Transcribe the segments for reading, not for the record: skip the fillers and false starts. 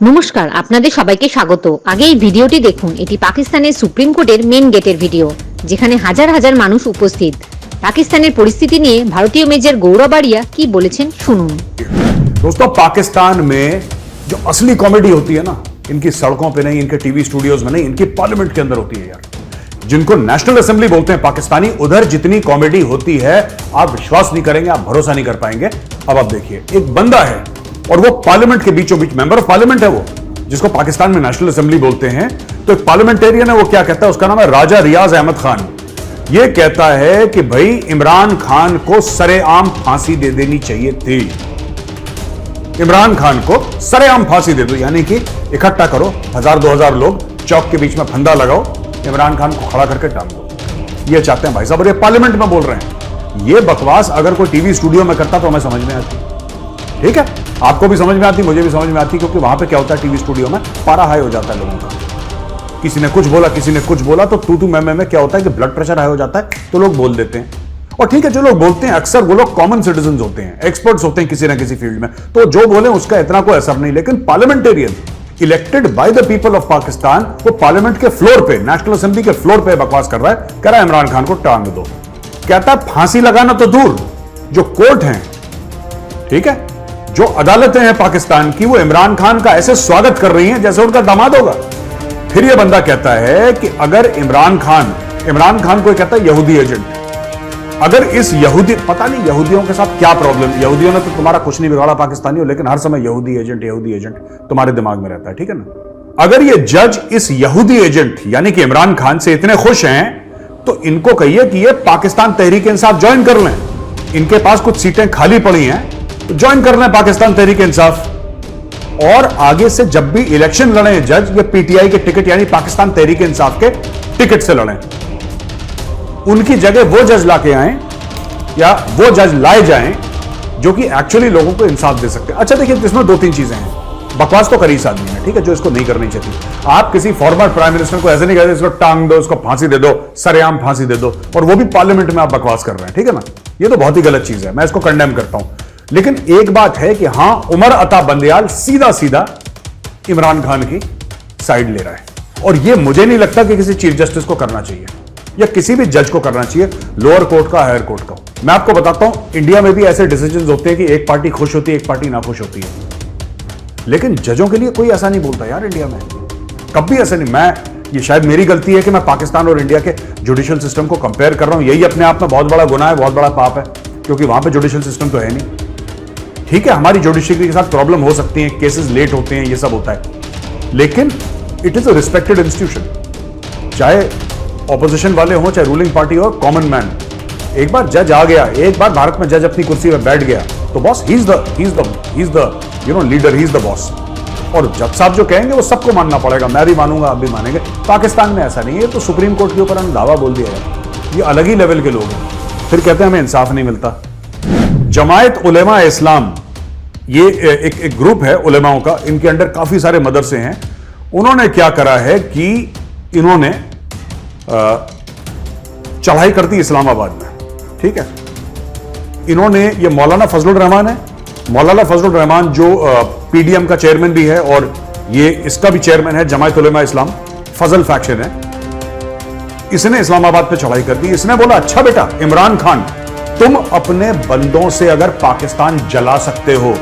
নমস্কার, আপনাদের সবাইকে স্বাগত। আগে এই ভিডিওটি দেখুন। এটি পাকিস্তানের সুপ্রিম কোর্টের মেন গেটের ভিডিও, যেখানে হাজার হাজার মানুষ উপস্থিত। পাকিস্তানের পরিস্থিতি নিয়ে ভারতীয় মেজর গৌরব আরিয়া কি বলেছেন শুনুন। दोस्तों, पाकिस्तान में जो असली कॉमेडी होती है ना, इनकी सड़कों पे नहीं, इनके टीवी स्टूडियोज में नहीं, इनकी पार्लियामेंट के अंदर होती है यार। जिनको नेशनल असेंबली बोलते हैं पाकिस्तानी, उधर जितनी कॉमेडी होती है आप विश्वास नहीं करेंगे, आप भरोसा नहीं कर पाएंगे। अब आप देखिए, एक बंदा है और वो पार्लियामेंट के बीचों बीच मेंबर ऑफ पार्लियामेंट है, वो जिसको पाकिस्तान में नेशनल असेंबली बोलते हैं। तो एक पार्लियामेंटेरियन है, वो क्या कहता है, उसका नाम है राजा रियाज अहमद खान। ये कहता है कि भाई इमरान खान को सरेआम फांसी दे देनी चाहिए थी। इमरान खान को सरेआम फांसी दे दो, यानी कि इकट्ठा करो 1000-2000 लोग, चौक के बीच में फंदा लगाओ, इमरान खान को खड़ा करके टांग दो। ये चाहते हैं भाई साहब, और ये पार्लियामेंट में बोल रहे हैं। ये बकवास अगर कोई टीवी स्टूडियो में करता तो हमें समझ में आती, ठीक है, आपको भी समझ में आती, मुझे भी समझ में आती, क्योंकि वहां पे क्या होता है, टीवी स्टूडियो में पारा हाई हो जाता है लोगों का। किसी ने कुछ बोला, किसी ने कुछ बोला, तो तू मैं क्या होता है कि ब्लड प्रेशर हाई हो जाता है, तो लोग बोल देते हैं। और ठीक है, जो लोग बोलते हैं अक्सर वो लोग कॉमन सिटीजन होते हैं, एक्सपर्ट्स होते हैं किसी ना किसी फील्ड में, तो जो बोले उसका इतना कोई असर नहीं। लेकिन parliamentarian elected by the people of Pakistan, वो पार्लियामेंट के फ्लोर पे, नेशनल असेंबली के फ्लोर पे बकवास कर रहा है, कह रहा है इमरान खान को टांग दो। कहता है फांसी लगाना तो दूर, जो कोर्ट है, ठीक है, जो अदालतें हैं पाकिस्तान की, वो इमरान खान का ऐसे स्वागत कर रही हैं जैसे उनका दामाद होगा। फिर ये बंदा कहता है कि अगर इमरान खान को कहता है यहूदी एजेंट, अगर इस यहूदी, पता नहीं यहूदियों के साथ क्या प्रॉब्लम, यहूदियों ने तो तुम्हारा कुछ नहीं बिगाड़ा पाकिस्तानियों, लेकिन हर समय यहूदी एजेंट तुम्हारे दिमाग में रहता है, ठीक है ना। अगर ये जज इस यहूदी एजेंट यानी कि इमरान खान से इतने खुश हैं, तो इनको कहिए कि ये पाकिस्तान तहरीक इंसाफ ज्वाइन कर लें। इनके पास कुछ सीटें खाली पड़ी हैं, तो ज्वाइन कर लें पाकिस्तान तहरीक इंसाफ, और आगे से जब भी इलेक्शन लड़े जज, ये पीटीआई के टिकट यानी पाकिस्तान तहरीक इंसाफ के टिकट से लड़ें। उनकी जगह वो जज लाके आए, या वो जज लाए जाएं जो कि एक्चुअली लोगों को इंसाफ दे सकते हैं। अच्छा देखिए, इसमें दो तीन चीजें हैं। बकवास तो करी इस आदमी है, ठीक है, जो इसको नहीं करनी चाहिए। आप किसी फॉर्मर प्राइम मिनिस्टर को ऐसे नहीं कहते इसको टांग दो, इसको फांसी दे दो, सरेआम फांसी दे दो, और वो भी पार्लियामेंट में आप बकवास कर रहे हैं, ठीक है ना। ये तो बहुत ही गलत चीज है, मैं इसको कंडेम करता हूं। लेकिन एक बात है कि हां, उमर अता बंदयाल सीधा सीधा इमरान खान की साइड ले रहा है, और ये मुझे नहीं लगता कि किसी चीफ जस्टिस को करना चाहिए या किसी भी जज को करना चाहिए, लोअर कोर्ट का, हायर कोर्ट का। मैं आपको बताता हूं, इंडिया में भी ऐसे डिसीजंस होते हैं कि एक पार्टी खुश होती है, एक पार्टी नाखुश होती है, लेकिन जजों के लिए कोई ऐसा नहीं बोलता यार इंडिया में, कभी ऐसा नहीं। ये शायद मेरी गलती है कि मैं पाकिस्तान और इंडिया के जुडिशियल सिस्टम को कंपेयर कर रहा हूं, यही अपने आप में बहुत बड़ा गुनाह है, बहुत बड़ा पाप है, क्योंकि वहां पे जुडिशियल सिस्टम तो है नहीं। ठीक है, हमारी जुडिशरी के साथ प्रॉब्लम हो सकती है, केसेस लेट होते हैं, ये सब होता है, लेकिन it is a respected institution. चाहे ऑपोजिशन वाले हो, चाहे रूलिंग पार्टी हो, कॉमन मैन, एक बार जज आ गया, एक बार भारत में जज अपनी कुर्सी में बैठ गया, तो boss he is the leader, he is the boss. और जज साहब जो कहेंगे वो सबको मानना पड़ेगा, मैं भी मानूंगा, आप भी मानेंगे। पाकिस्तान में ऐसा नहीं है, तो सुप्रीम कोर्ट के ऊपर हमने दावा बोल दिया है, ये अलग ही लेवल के लोग हैं, फिर कहते हैं हमें इंसाफ नहीं मिलता। जमायत उलेमा इस्लाम, ये एक ग्रुप है उलेमाओं का, इनके अंडर काफी सारे मदरसे हैं। उन्होंने क्या करा है कि इन्होंने चढ़ाई कर दी इस्लामाबाद में, ठीक है। इन्होंने, ये मौलाना फजलुर रहमान है, मौलाना फजलुर रहमान जो पीडीएम का चेयरमैन भी है, और ये इसका भी चेयरमैन है, जमायत उलेमा इस्लाम, फजल फैक्शन है। इसने इस्लामाबाद पे चढ़ाई कर दी। इसने बोला, अच्छा बेटा इमरान खान, तुम अपने बंदों से अगर पाकिस्तान जला सकते हो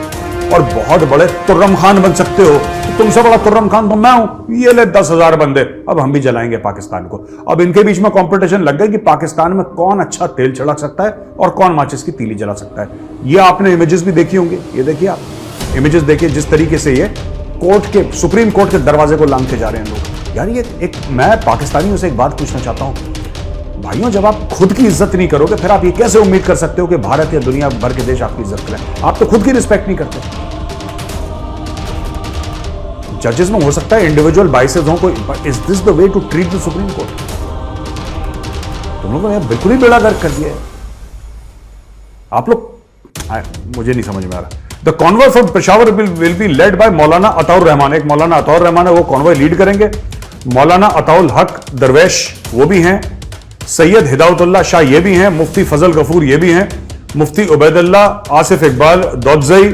और बहुत बड़े तुर्रम खान बन सकते हो, तो तुमसे बड़ा तुर्रम खान तो मैं हूं, ये ले 10,000 बंदे, अब हम भी जलाएंगे पाकिस्तान को। अब इनके बीच में कंपटीशन लग गई कि पाकिस्तान में कौन अच्छा तेल छिड़क सकता है और कौन माचिस की तीली जला सकता है। ये आपने इमेजेस भी देखी होंगी, ये देखिए आप इमेजेस देखिए, जिस तरीके से ये सुप्रीम कोर्ट के दरवाजे को लांघ के जा रहे हैं लोग। यार ये मैं पाकिस्तानियों से एक बात पूछना चाहता हूं, भाइयों, जब आप खुद की इज्जत नहीं करोगे, फिर आप ये कैसे उम्मीद कर सकते हो कि भारत या दुनिया भर के देश आपकी इज्जत करें? आप तो खुद की रिस्पेक्ट नहीं करते। जजेस में हो सकता है इंडिविजुअल बाइसेस हो कोई, is this the way to treat the supreme court? तुम लोगों ने बिल्कुल ही बेड़ा गर्क कर दिया है आप लोग, मुझे नहीं समझ में आ रहा। The convoy from Peshawar will be led by मौलाना अताउर रहमान। एक मौलाना अताउर रहमान है, वो कॉन्वॉय लीड करेंगे। मौलाना अताउल हक दरवेश वो भी हैं, सैयद हिदायतुल्लाह शाह ये भी हैं, मुफ्ती फजल गफूर ये भी हैं, मुफ्ती उबैदुल्लाह, आसिफ इकबाल दौदजई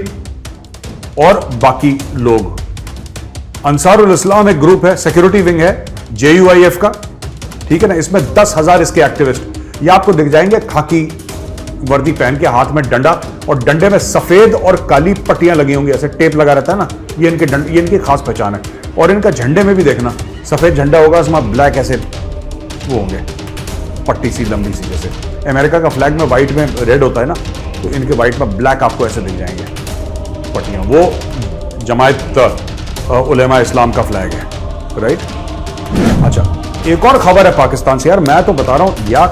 और बाकी लोग। अंसारुल इस्लाम एक ग्रुप है, सिक्योरिटी विंग है JUIF का, ठीक है ना। इसमें 10,000 इसके एक्टिविस्ट, ये आपको दिख जाएंगे खाकी वर्दी पहन के, हाथ में डंडा, और डंडे में सफेद और काली पट्टियां लगी होंगी, ऐसे टेप लगा रहता है ना, ये इनकी खास पहचान है। और इनका झंडे में भी देखना सफेद झंडा होगा, उसमें ब्लैक ऐसे वो होंगे, पट्टी सी लंबी सी, जैसे अमेरिका का फ्लैग में व्हाइट में रेड होता है ना, तो इनके व्हाइट में ब्लैक आपको ऐसे दिख जाएंगे पट्टियां। वो जमायत उलेमा इस्लाम का फ्लैग है, राइट। अच्छा, एक और खबर है पाकिस्तान से यार, मैं तो बता रहा हूं यार,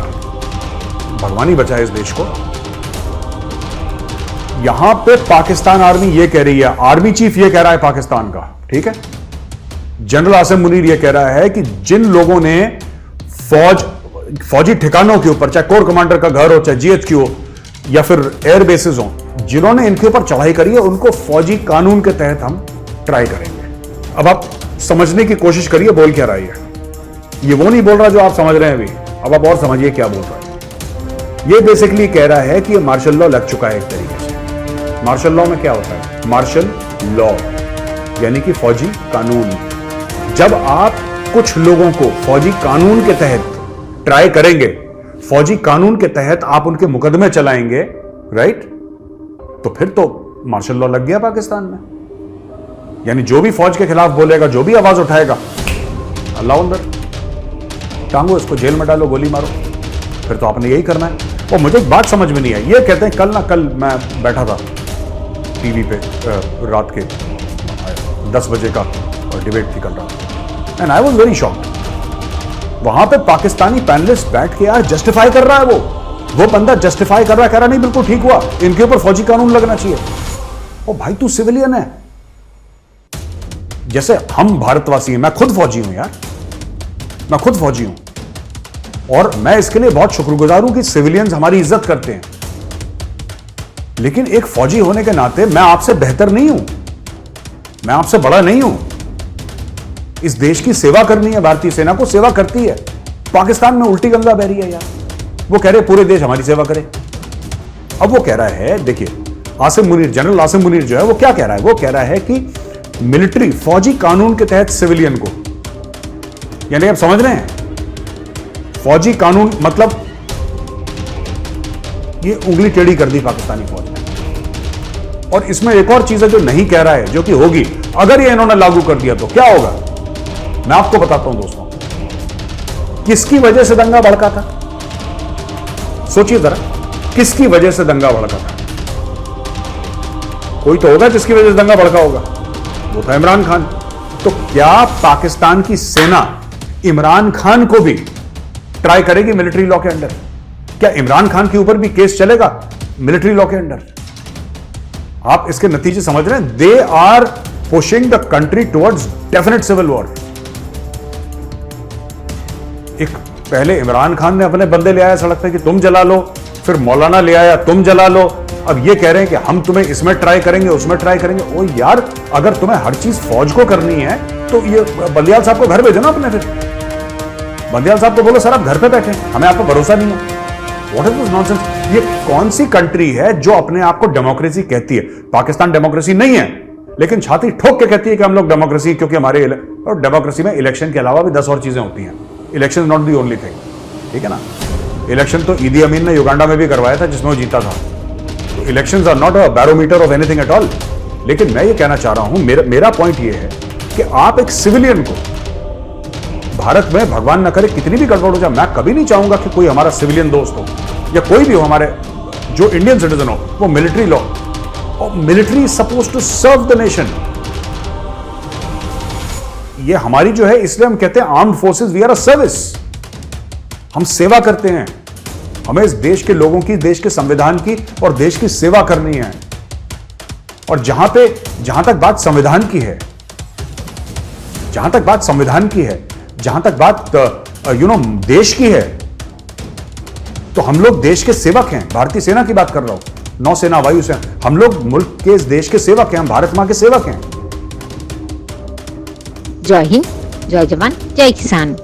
भगवान ही बचाए इस देश को। यहां पे पाकिस्तान आर्मी ये कह रही है, आर्मी चीफ ये कह रहा है पाकिस्तान का, ठीक है, जनरल आसिम मुनीर ये कह रहा है कि जिन लोगों ने फौजी ठिकानों के ऊपर, चाहे कोर कमांडर का घर हो, चाहे GHQ हो, या फिर एयर बेसिस हो, जिन्होंने इनके ऊपर चढ़ाई करी है, उनको फौजी कानून के तहत हम ट्राई करेंगे। अब आप समझने की कोशिश करिए बोल क्या रहा है ये वो नहीं बोल रहा जो आप समझ रहे हैं अभी। अब आप और समझिए क्या बोल रहा है। ये बेसिकली कह रहा है कि ये मार्शल लॉ लग चुका है एक तरीके से। मार्शल लॉ में क्या होता है? मार्शल लॉ यानी कि फौजी कानून। जब आप कुछ लोगों को फौजी कानून के तहत ट्राई करेंगे, फौजी कानून के तहत आप उनके मुकदमे चलाएंगे, राइट, तो फिर तो मार्शल लॉ लग गया पाकिस्तान में। यानी जो भी फौज के खिलाफ बोलेगा, जो भी आवाज उठाएगा, अल्लाह अंदर, टांगो इसको, जेल में डालो, गोली मारो, फिर तो आपने यही करना है। और मुझे एक बात समझ में नहीं आई, ये कहते हैं कल मैं बैठा था टीवी पे, रात के 10 बजे का डिबेट थी कल रात, and I was very shocked. वहां पे पाकिस्तानी पैनलिस्ट बैठ के यार जस्टिफाई कर रहा है, वो बंदा जस्टिफाई कर रहा है, कह रहा नहीं बिल्कुल ठीक हुआ, इनके ऊपर फौजी कानून लगना चाहिए। ओ भाई, तू सिविलियन है, जैसे हम भारतवासी हैं। मैं खुद फौजी हूं यार, मैं खुद फौजी हूं, और मैं इसके लिए बहुत शुक्रगुजार हूं कि सिविलियंस हमारी इज्जत करते हैं। लेकिन एक फौजी होने के नाते मैं आपसे बेहतर नहीं हूं, मैं आपसे बड़ा नहीं हूं। इस देश की सेवा करनी है, भारतीय सेना को सेवा करती है। पाकिस्तान में उल्टी गंगा बह रही है यार, वो कह रहे पूरे देश हमारी सेवा करे। अब वो कह रहा है, देखिए आसिम मुनीर, जनरल आसिम मुनीर जो है वो क्या कह रहा है, वो कह रहा है कि मिलिट्री फौजी कानून के तहत सिविलियन को, यानी आप समझ रहे हैं, फौजी कानून मतलब ये उंगली टेढ़ी कर दी पाकिस्तानी फौज ने। और इसमें एक और चीज है जो नहीं कह रहा है, जो कि होगी अगर ये इन्होंने लागू कर दिया तो क्या होगा, मैं आपको बताता हूं दोस्तों। किसकी वजह से दंगा भड़का था? सोचिए जरा, किसकी वजह से दंगा भड़का था? कोई तो होगा जिसकी वजह से दंगा भड़का होगा, वो था इमरान खान। तो क्या पाकिस्तान की सेना इमरान खान को भी ट्राई करेगी मिलिट्री लॉ के अंडर? क्या इमरान खान के ऊपर भी केस चलेगा मिलिट्री लॉ के अंडर? आप इसके नतीजे समझ रहे हैं? They are pushing the country towards definite civil war. एक पहले इमरान खान ने अपने बंदे ले आया सड़क पे कि तुम जला लो, फिर मौलाना ले आया तुम जला लो, अब ये कह रहे हैं कि हम तुम्हें इसमें ट्राई करेंगे, उसमें ट्राई करेंगे। ओ यार, अगर तुम्हें हर चीज फौज को करनी है तो ये बंदियाल साहब को घर भेजो ना अपने। फिर बंदियाल साहब को बोलो सर आप घर पे बैठे, हमें आप पर भरोसा नहीं है। What is this nonsense? ये कौन सी कंट्री है जो अपने आप को डेमोक्रेसी कहती है? पाकिस्तान डेमोक्रेसी नहीं है, लेकिन छाती ठोक के कहती है कि हम लोग डेमोक्रेसी, क्योंकि हमारे और डेमोक्रेसी में इलेक्शन के अलावा भी 10 और चीजें होती हैं। Election not the only thing, ठीक है ना। इलेक्शन तो ईदी अमीन ने युगांडा में भी करवाया था जिसमें वो जीता था। तो elections are not a barometer of anything at all. लेकिन मैं ये कहना चाह रहा हूं, मेरा पॉइंट ये है कि आप एक सिविलियन को, भारत में भगवान न करे कितनी भी गड़बड़ हो जाए, मैं कभी नहीं चाहूंगा कि कोई हमारा सिविलियन दोस्त हो या कोई भी हो हमारे जो इंडियन सिटीजन हो, वो मिलिट्री लॉ, और military is suppose to serve the nation. ये हमारी जो है, इसलिए हम कहते हैं armed forces we are a service. हम सेवा करते हैं, हमें इस देश के लोगों की, देश के संविधान की और देश की सेवा करनी है। और जहां तक बात संविधान की है, जहां तक बात देश की है, तो हम लोग देश के सेवक हैं। भारतीय सेना की बात कर रहा हूं, नौसेना, वायुसेना, हम लोग मुल्क के, इस देश के सेवक हैं, हम भारत मां के सेवक हैं। जय हिंद, जय जवान, जय किसान।